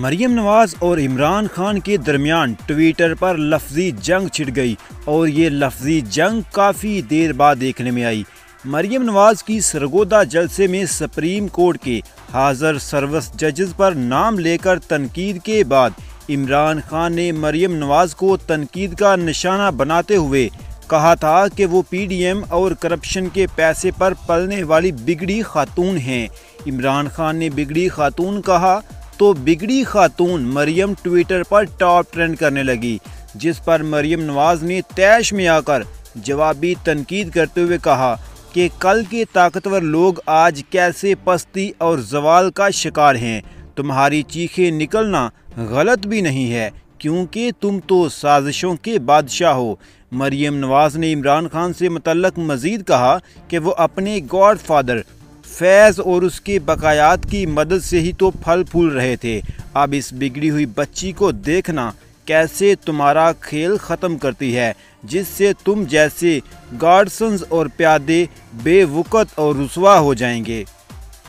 مریم نواز اور عمران خان کے درمیان ٹویٹر پر لفظی جنگ چھڑ گئی اور یہ لفظی جنگ کافی دیر بعد دیکھنے میں آئی۔ مریم نواز کی سرگودا جلسے میں سپریم کورٹ کے حاضر سروس ججز پر نام لے کر تنقید کے بعد عمران خان نے مریم نواز کو تنقید کا نشانہ بناتے ہوئے کہا تھا کہ وہ پی ڈی ایم اور کرپشن کے پیسے پر پلنے والی بگڑی خاتون ہیں۔ عمران خان نے بگڑی خاتون کہا تو بگڑی خاتون مریم ٹویٹر پر ٹاپ ٹرینڈ کرنے لگی، جس پر مریم نواز نے طیش میں آ کر جوابی تنقید کرتے ہوئے کہا کہ کل کے طاقتور لوگ آج کیسے پستی اور زوال کا شکار ہیں۔ تمہاری چیخیں نکلنا غلط بھی نہیں ہے کیونکہ تم تو سازشوں کے بادشاہ ہو۔ مریم نواز نے عمران خان سے متعلق مزید کہا کہ وہ اپنے گاڈ فادر فیض اور اس کے بقایات کی مدد سے ہی تو پھل پھول رہے تھے، اب اس بگڑی ہوئی بچی کو دیکھنا کیسے تمہارا کھیل ختم کرتی ہے، جس سے تم جیسے گارڈسنز اور پیادے بے وقت اور رسوا ہو جائیں گے۔